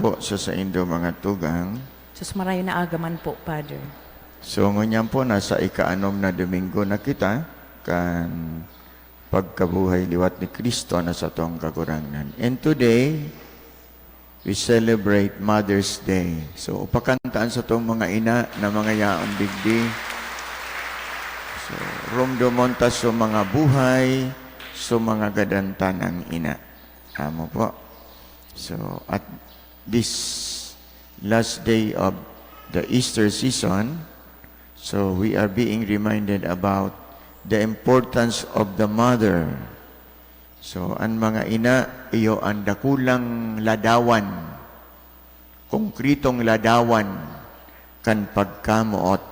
po sa indo mga tugang. Sus marayo na agaman po, Father. So ngunyan po nasa ika-6 na Domingo na kita kan pagkabuhay liwat ni Kristo na sa tong kagurangan. And today we celebrate Mother's Day. So upakantaan sa tong mga ina na mga yaong bigdi. So rumdo monta so mga buhay, so mga gadanta ng ina. Amo po. So at this last day of the Easter season, so we are being reminded about the importance of the mother. So ang mga ina, iyo ang dakulang ladawan, konkretong ladawan kan pagkamuot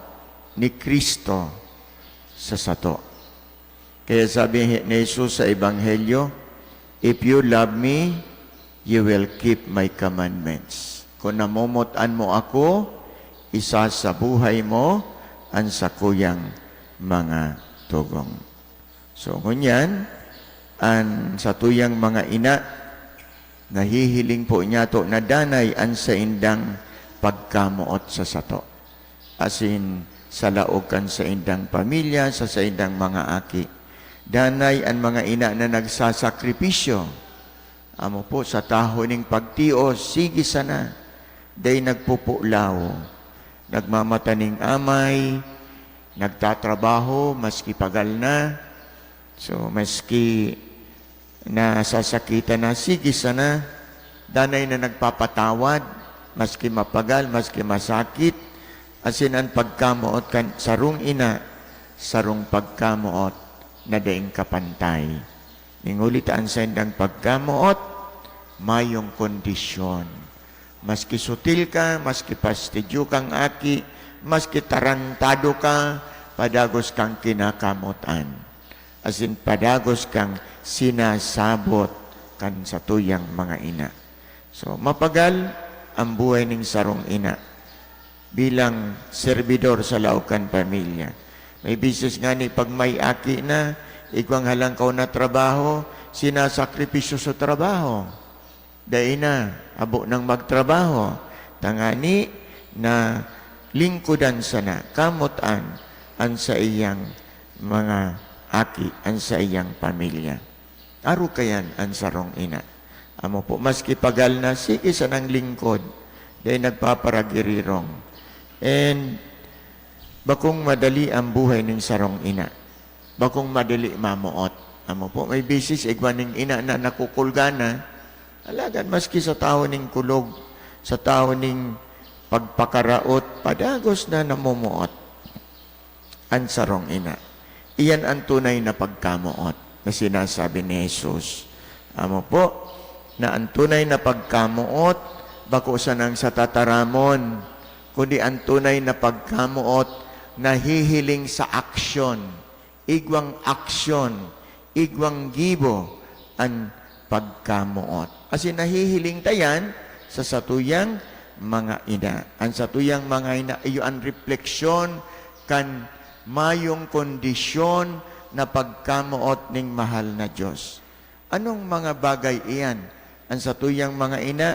ni Kristo sa sato. Kaya sabi ni Jesus sa Ebanghelyo, "If you love me, you will keep my commandments." Kung namumutan mo ako, isa sa buhay mo, ang sakuyang mga tugong. So, ngunyan, ang satuyang mga ina, nahihiling po niya to na danay ang sa indang pagkamuot sa sato. As in, sa laog kan sa indang pamilya, sa indang mga aki. Danay ang mga ina na nagsasakripisyo. Amo po sa taho ning pagtios, sige sana, day nagpupulaw, nagmamataning amay, nagtatrabaho, maski pagal na, so maski nasasakitan na, sige sana, danay na nagpapatawad, maski mapagal, maski masakit, asin ang pagkamuot kan sarong ina, sarong pagkamuot na daing kapantay. Ningulitaan sa indang pagkamuot, mayong kondisyon. Maski sutil ka, maski pastidyo kang aki, maski tarantado ka, padagos kang kinakamutan. As in, padagos kang sinasabot kan sa tuyang mga ina. So, mapagal ang buhay ng sarong ina bilang servidor sa laukan pamilya. May bisis nga ni pag may aki na, igwang halangkaw na trabaho, sinasakripisyo sa trabaho. Dahil na, abo nang magtrabaho. Tangani na lingkudan sana, kamutan ang sa iyang mga aki, ang sa iyang pamilya. Aro kayan ang sarong ina. Amo po, maski pagal na, sige sanang lingkod, dahil nagpaparagirirong. And, bakong madali ang buhay ng sarong ina. Bakong madali mamuot. Amo po, may bisis, igwaning ina na nakukulgana, alagan, maski sa tao ning kulog, sa tao ning pagpakaraot, padagos na namumuot ang sarong ina. Iyan ang tunay na pagkamuot na sinasabi ni Jesus. Amo po, na ang tunay na pagkamuot, bako sanang sa tataramon, kundi ang tunay na pagkamuot, nahihiling sa aksyon, igwang aksyon, igwang gibo, ang pagkamuot. As in, nahihiling tayan sa satuyang mga ina. Ang satuyang mga ina, iyo ang refleksyon kan mayong kondisyon na pagkamuot ning mahal na Diyos. Anong mga bagay iyan? Ang satuyang mga ina,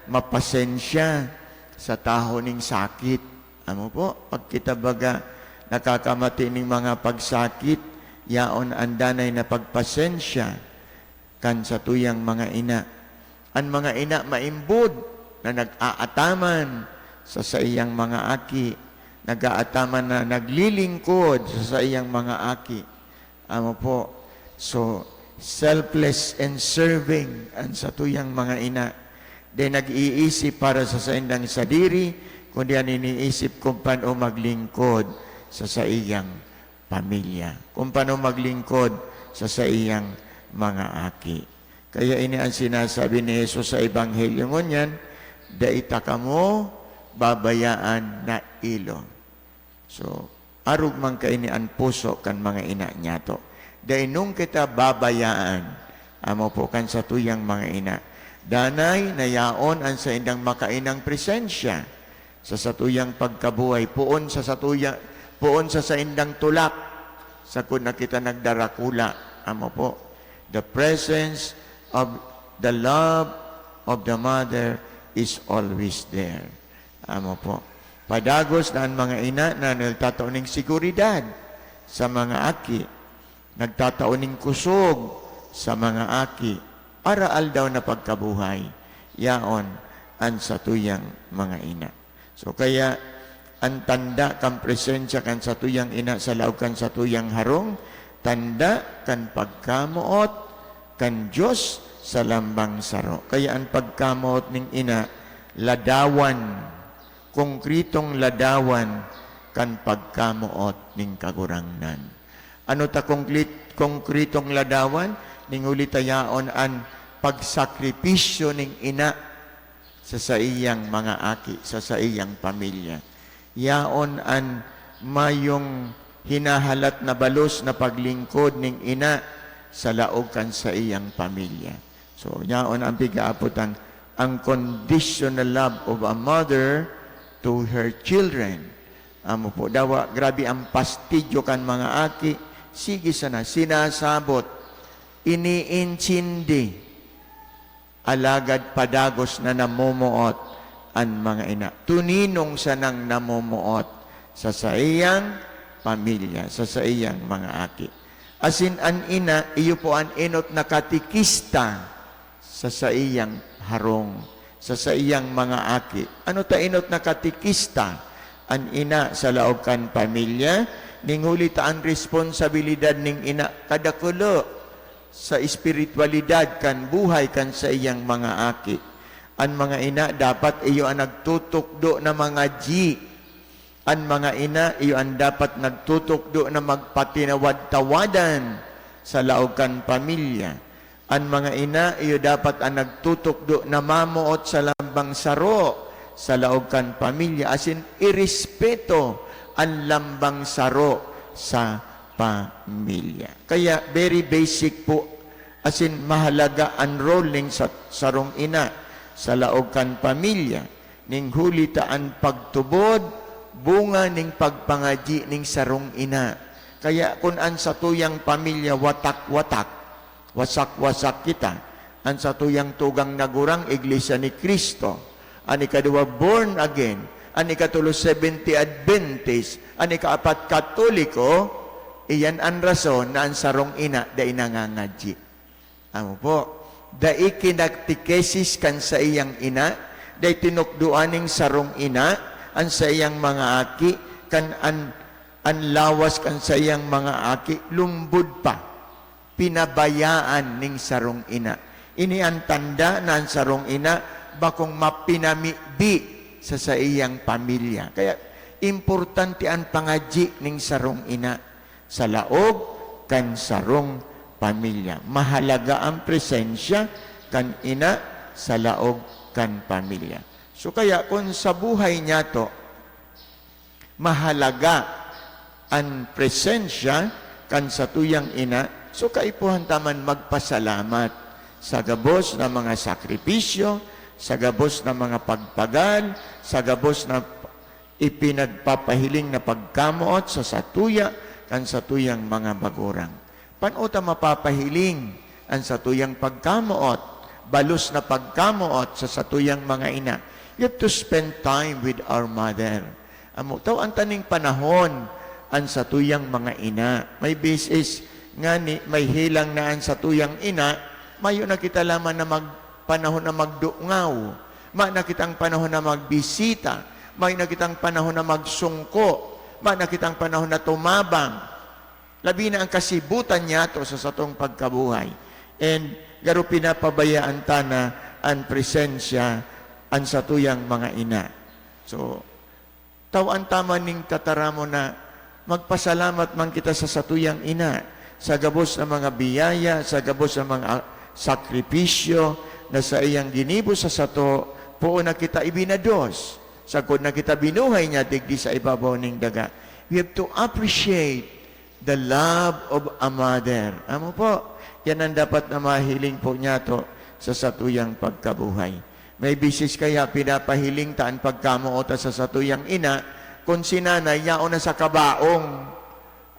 mapasensya sa taho ning sakit. Amo po, pag kita baga, nakakamati ning mga pagsakit, yaon ang danay na pagpasensya kan sa tuyang mga ina. Ang mga ina maimbod na nag-aataman sa iyang mga aki, nag-aataman na naglilingkod sa iyang mga aki. Amo po, so selfless and serving ang sa tuyang mga ina. Di nag-iisip para sa indang sadiri, kundi ang iniisip kung paano maglingkod sa iyang pamilya. Kung paano maglingkod sa iyang mga aki. Kaya ini ang sinasabi ni Jesus sa Ebanghelyo ngunyan, daita ka mo, babayaan na ilong. So, arug man ka ini ang puso kan mga ina niya to. Dahil nung kita babayaan, amo po kan sa tuyang mga ina, danay na yaon ang sa indang makainang presensya sa satuyang pagkabuhay, puon sa indang tulak, sa kung nakita nagdarakula, amo po, the presence of the love of the mother is always there. Amo po. Padagos na ang mga ina na nagtatauning seguridad sa mga aki. Nagtatauning kusog sa mga aki. Araal daw na pagkabuhay. Yaon ang satuyang mga ina. So kaya, ang tanda kan presensya kan satuyang ina sa laog kan satuyang harong, tanda kan pagkamuot kan Diyos sa lambang saro. Kaya ang pagkamuot ning ina, ladawan, konkretong ladawan kan pagkamuot ning kagurangnan. Ano ta konkretong ladawan? Ning ulitayaon ang pagsakripisyo ning ina sa iyang mga aki, sa iyang pamilya. Yaon an mayong hinahalat na balos na paglingkod ning ina sa laog kan sa iyang pamilya. So, yaon ang pigaapot ang unconditional love of a mother to her children. Amo po, dawa, grabe ang pastidyo kan mga aki. Sige sana, sinasabot, iniintindi, alagad padagos na namumuot ang mga ina. Tuninong sanang namumuot sa iyang pamilya, sa iyang mga aki. Asin an ina, iyo po ang inot na katikista sa iyang harong, sa iyang mga aki. Ano ta inot na katikista? An ina sa laog kan pamilya, ninguli ta ang responsibilidad ning ina kadakulo sa espiritualidad kan buhay kan sa iyang mga aki. Ang mga ina dapat iyo ang nagtutukdo na mga ang mga ina iyo ang dapat nagtutukdo na magpatinawad-tawadan sa laog kan pamilya. Ang mga ina iyo dapat ang nagtutukdo na mamuot sa lambang saro sa laog kan pamilya, asin irespeto ang lambang saro sa pamilya. Kaya very basic po, asin mahalaga ang role sa sarong ina sa laog kan pamilya. Ning huli ta ang pagtubod, bunga ning pagpangaji ning sarong ina. Kaya kung ang satuyang pamilya watak-watak, wasak-wasak kita, ang satuyang tugang nagurang Iglesia ni Kristo, ang ikadua born again, ang ikatulo 70 Adventist, ang ikaapat Katoliko, iyan ang rason na ang sarong ina dai nangangaji. Amo po, dai kinagtikesis kan sa iyang ina, dai tinukduaning sarong ina, ang sa iyang mga aki, kan an lawas kan sa iyang mga aki, lumbod pa, pinabayaan ning sarong ina. Ini ang tanda na ang sarong ina, bakong mapinamibi sa iyang pamilya. Kaya, importante ang pangaji ning sarong ina sa laog kan sarong pamilya. Mahalaga ang presensya kan ina sa laog kan pamilya. So kaya kung sa buhay niya to, mahalaga ang presensya kan sa tuyang ina, so kaipuhan taman magpasalamat sa gabos na mga sakripisyo, sa gabos na mga pagpagal, sa gabos na ipinagpapahiling na pagkamuot sa satuya kan sa tuyang mga bagurang. Panuta mapapahiling ang satuyang pagkamuot, balos na pagkamuot sa satuyang mga ina. You have to spend time with our mother. Taw ang taning panahon ang satuyang mga ina. May basis nga ni may hilang na ang satuyang ina, mayo na kita laman na panahon na magdungaw. Ma na kitang panahon na magbisita. May na kitang panahon na magsungko. Ma na kitang panahon na tumabang. Labi na ang kasibutan niya to sa satong pagkabuhay. And garo pinapabayaan ta na ang presensya ang satuyang mga ina. So, tawan tama ning tataramo na magpasalamat man kita sa satuyang ina, sa gabos ng mga biyaya, sa gabos ng mga sakripisyo na sa iyang ginibo sa sato, puo na kita ibinados. Sagod na kita binuhay niya, digdi sa ibabaw ning daga. We have to appreciate the love of a mother. Amo po, yan ang dapat na mahiling po niya to sa satuyang pagkabuhay. May bisis kaya pinapahiling taan pagkamuot sa satuyang ina, kung sinanay yaon na sa kabaong.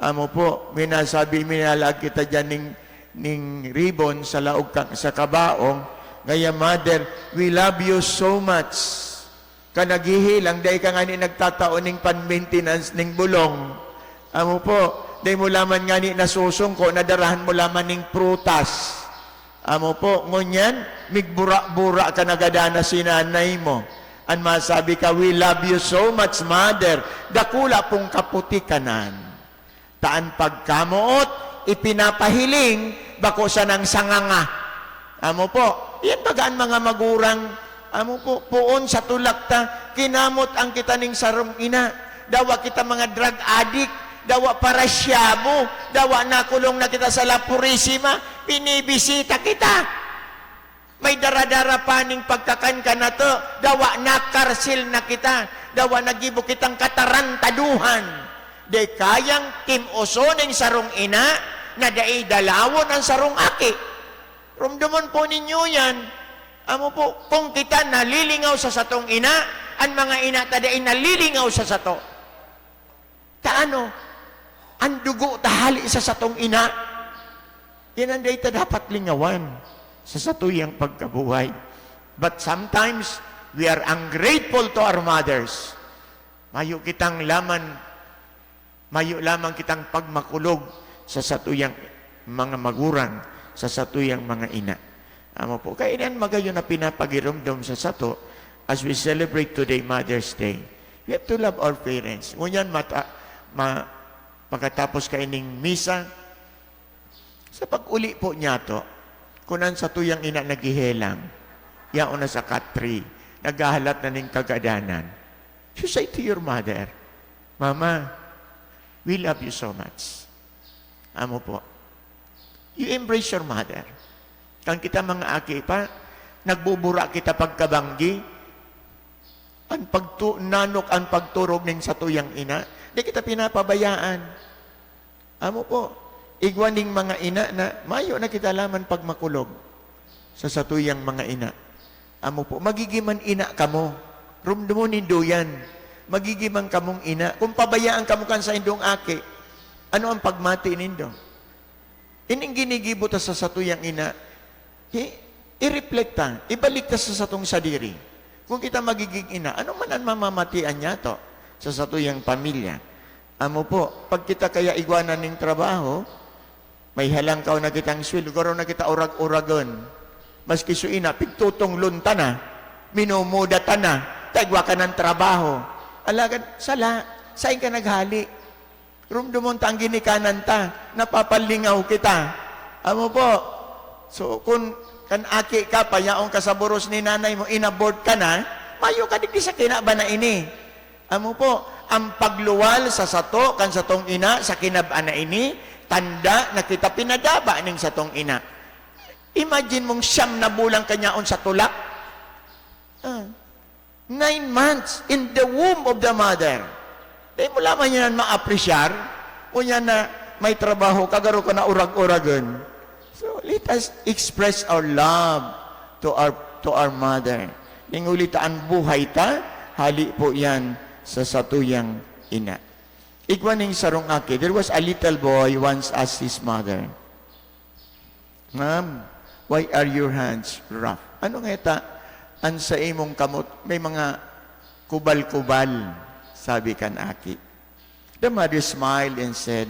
Amo po, minasabi, minalag kita dyan ning ribbon sa laog sa kabaong, Ngaya, Mother, we love you so much. Kanagihilang, dahil ka nga ni nagtataon ng pan-maintenance ng bulong. Amo po, dahil mo laman nga ni nasusong ko, nadarahan mo laman ng prutas. Amo po, ngunyan, migbura-bura ka nagadana si nanay mo. Ang masabi ka, we love you so much, Mother. Dakula pong kaputi kanan. Taan pagkamuot, ipinapahiling, bako sa nang sanganga. Amo po, yan bagaan mga magurang, amo po, puon sa tulak ta, kinamot ang kita ning sarong ina. Dawa kita mga drug addict, dawa parasyabo, dawa nakulong na kita sa La Purisima, pinibisita kita. May daradara pa ning pagkakan ka na to, dawa nakarsil na kita, dawa nagibo kitang katarantaduhan. De kayang timusoning sarong ina, na dai dalawon ang sarong aki. Rumdumon po ninyo yan. Amo po, kung kita nalilingaw sa satong ina, ang mga ina tadai nalilingaw sa sato. Taano? Ang dugo tahali sa satong ina. Yan ang data dapat lingawan sa satuyang pagkabuhay. But sometimes, we are ungrateful to our mothers. Mayo kitang laman, mayo lamang kitang pagmakulog sa satuyang mga magurang, sa satuyang mga ina. Amo po, kailan magayon na pinapagirumdum sa sato as we celebrate today Mother's Day. We have to love our parents. Ngunyan, pagkatapos kaining misa, sa pag-uli po niya to, kunan sa tuyang ina nagihelang, yaon na sa katri, naghahalat na ning kagadanan. You say to your mother, Mama, we love you so much. Amo po. You embrace your mother. Kang kita mga aki pa, nagbubura kita pagkabanggi, nanok ang pagturog ng satuyang ina, di kita pinapabayaan. Amo po, igwaning mga ina na mayo na kita laman pagmakulog sa satuyang mga ina. Amo po, magigiman ina kamo. Rumdumunin doyan. Magigiman kamong ina. Kung pabayaan kamo kan sa indong aki, ano ang pagmati nindo? Ining ginigibot sa satuyang ina, i-reflecta, ibalik ta sa satong sadiri. Kung kita magiging ina, ano man ang mamamatian niya to sa satuyang pamilya? Amo po, pag kita kaya igwanan ng trabaho, may halangkaw na kitang swil, garo na kita urag-uragon. Maski suina, pigtutong lunta na, minumuda ta na, tagwa ka ng trabaho. Alagad, saing ka naghali. Rumdumon ta ang ginikanan ta, napapalingaw kita. Amo po, so kung kan aki ka, payaong ka sa buros ni nanay mo, inabort ka na, mayo ka digdi sa kinaba na ini. Amo po, ang pagluwal sa sato, kan satong ina, sa kinaba na ini, tanda na kita pinadaba ning satong ina. Imagine mong 9 na bulang kanyaon sa tulak. 9 months in the womb of the mother. Dahil mo lamang yan ma-apresyar, o yan na may trabaho, kagaro ka na urag-uragon. So, let us express our love to our mother. Ningulitaan buhay ta, hali po yan sa satuyang ina. Igwaning sarong aki, there was a little boy once asked his mother, Ma'am, why are your hands rough? Ano nga ita? An sa imong kamot, may mga kubal-kubal, sabi kan aki. The mother smiled and said,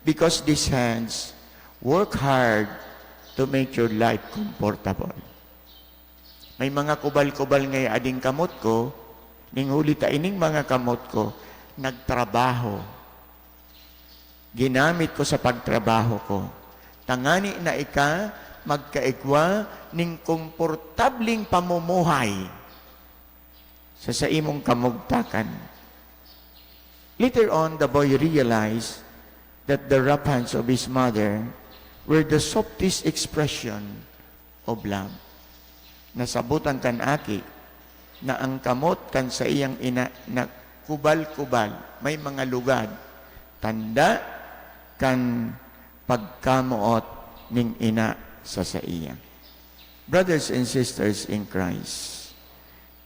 because these hands work hard to make your life comfortable. May mga kubal-kubal ngay ading kamot ko, ning huli ta ining mga kamot ko, nagtrabaho. Ginamit ko sa pagtrabaho ko. Tangani na ika, magkaigwa ning komportabling pamumuhay sa imong kamugtakan. Later on, the boy realized that the rough hands of his mother were the softest expression of love. Nasabutan kan aki na ang kamot kan sa iyang ina na kubal-kubal, may mga lugad, tanda kan pagkamuot ning ina sa iya. Brothers and sisters in Christ,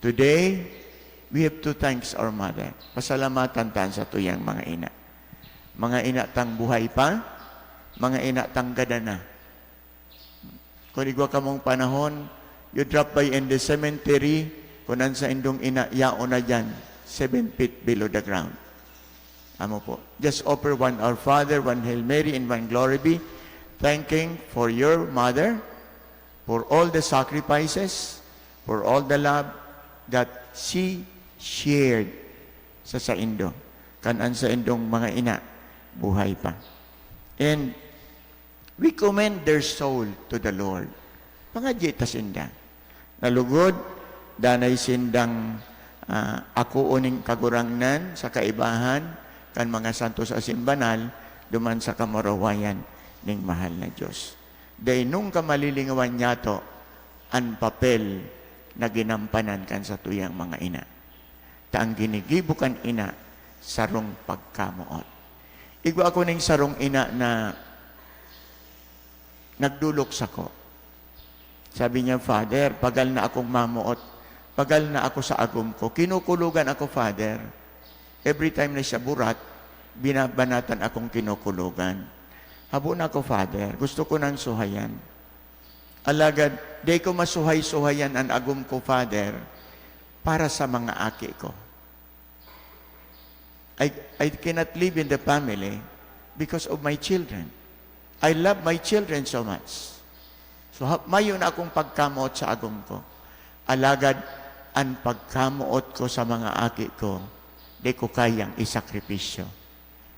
today, we have to thank our mother. Pasalamatan tan sa tuyang mga ina. Mga ina tang buhay pa, mga ina tang gada na. Kung igwa ka mong panahon, you drop by in the cemetery, kunan sa indong ina, yao na dyan, 7 feet below the ground. Amo po. Just offer one Our Father, one Hail Mary, and one Glory Be, thanking for your mother, for all the sacrifices, for all the love that she shared sa indo. Kanan sa indong mga ina, buhay pa. And we commend their soul to the Lord. Mga jita sinda. Nalugod, danay sindang ako uning kagurangnan sa kaibahan, kan mga santos asin banal, duman sa kamarawayan ning mahal na Diyos. Day nung kamalilingawan niya to, ang papel na ginampanan kan sa tuyang mga ina. Taang ginigibukan ina, sarong pagkamuot. Igwa ako ning sarong ina na nagdulok sa ko. Sabi niya, Father, pagal na akong mamuot, pagal na ako sa agom ko, kinukulugan ako, Father. Every time na siya burat, binabanatan akong kinukulugan. Habo na ako, Father, gusto ko nang suhayan. Alagad, di ko masuhay-suhayan ang agom ko, Father, para sa mga aki ko. I cannot live in the family because of my children. I love my children so much. So, mayon akong pagkamuot sa agom ko. Alagad, ang pagkamuot ko sa mga aki ko, di ko kayang isakripisyo.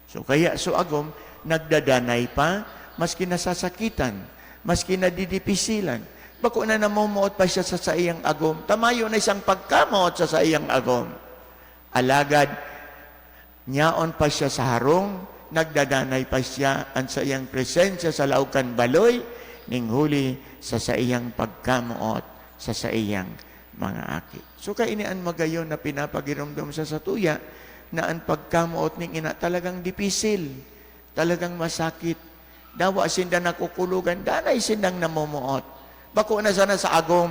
So, kaya so agom, nagdadanay pa, maski nasasakitan, maski nadidipisilan. Bako na namumuot pa siya sa iyang agom. Tamayo na isang pagkamuot sa iyang agom. Alagad, nyaon pa siya sa harong, nagdadanay pa siya ang sa iyang presensya sa laukan baloy, ning huli sa iyang pagkamuot sa iyang mga aki. So kainian magayon na pinapagiromdom sa satuya na ang pagkamuot ning ina talagang dipisil, talagang masakit. Dawa sinda nakukulugan, danay sindang namumuot. Bako na sana sa agom,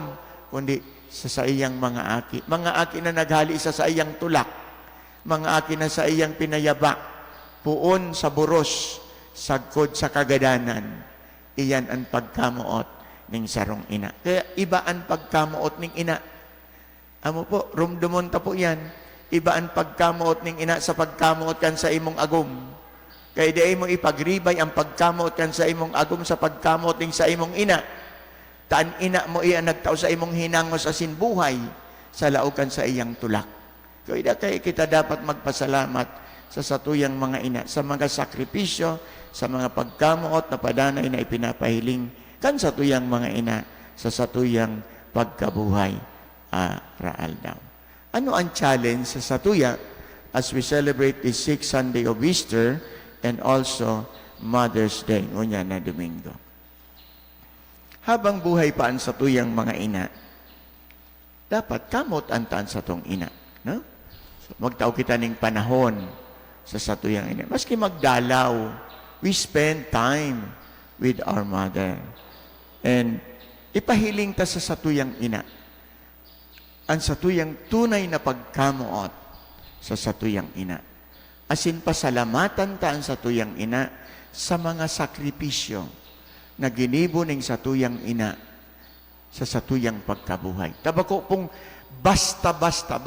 kundi sa iyang mga aki. Mga aki na naghali sa iyang tulak, mga aki na sa iyang pinayaba, puon sa buros, sagkod sa kagadanan. Iyan ang pagkamuot ning sarong ina. Kaya iba ang pagkamuot ning ina. Amo po, rumdumon ta po yan. Iba ang pagkamuot ning ina sa pagkamuot kan sa imong agom. Kaya di mo ipagribay ang pagkamuot kan sa imong agom sa pagkamuot ning sa imong ina. Taan ina mo iyan nagtao sa imong hinangos sa sinbuhay sa laukan sa iyang tulak. Kaya kita dapat magpasalamat sa satuyang mga ina, sa mga sakripisyo, sa mga pagkamuot na padanay na ipinapahiling kan satuyang mga ina sa satuyang pagkabuhay raal daw. Ano ang challenge sa satuya as we celebrate the 6th Sunday of Easter and also Mother's Day, ngunya na Domingo? Habang buhay pa ang satuyang mga ina, dapat kamot antaan sa tong ina. No? So, magtao kita ning panahon sa satuyang ina. Maski magdalaw, we spend time with our mother. And ipahiling ta sa satuyang ina. Ang satuyang tunay na pagkamuot sa satuyang ina. Asin pasalamatan ta ang satuyang ina sa mga sakripisyo na ginibo ning satuyang ina sa satuyang pagkabuhay. Tabako pong basta-basta,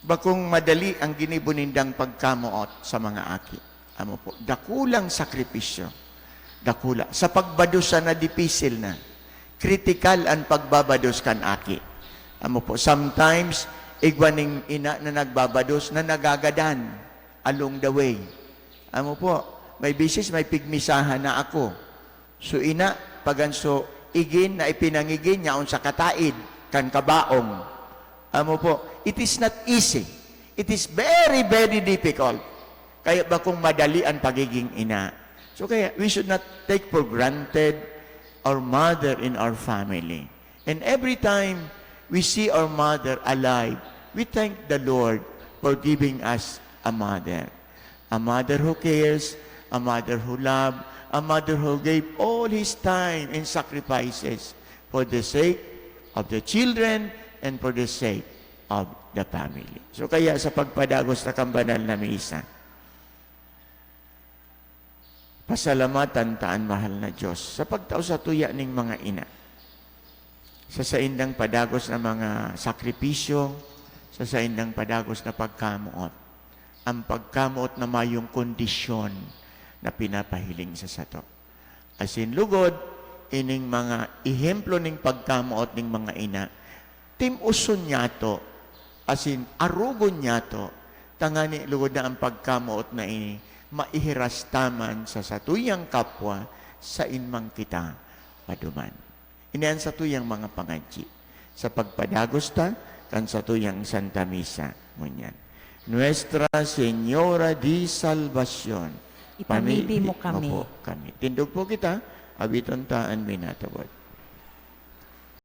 bakong madali ang ginibunindang pagkamuot sa mga aki. Amo po, dakulang sakripisyo. Dakula. Sa pagbados na dipisil na. Critical ang pagbabados kan aki. Amo po, sometimes, igwaning ina na nagbabados na nagagadan along the way. Amo po, may bisis, may pigmisahan na ako. So ina, paganso, igin na ipinangigin niya sa kataid, kan kabaong. Amo po, it is not easy. It is very, very difficult. Kaya ba kung madali ang pagiging ina? So kaya, we should not take for granted our mother in our family. And every time we see our mother alive, we thank the Lord for giving us a mother. A mother who cares, a mother who loves, a mother who gave all his time and sacrifices for the sake of the children and for the sake of the family. So kaya sa pagpadagos na kambanal na misa, Pasalamatan taan mahal na Diyos sa pagtao sa tuya ning mga ina. Sa saindang padagos na mga sakripisyo, sa saindang padagos na pagkamuot. Ang pagkamuot na mayong kondisyon na pinapahiling sa sato. Asin lugod, ining mga ihemplo ning pagkamuot ning mga ina, timuson niya to, asin arugon niya to, tangani lugod na ang pagkamuot na ini, maihirastaman sa satuyang kapwa sa inmang kita paduman. Inian sa tuyang mga pangadji. Sa pagpadagos ta, kan sa tuyang Santa Misa. Ngunyan. Nuestra Señora di Salvación. Ipamilbi mo kami. Tindog po kita, abiton taan minatawad.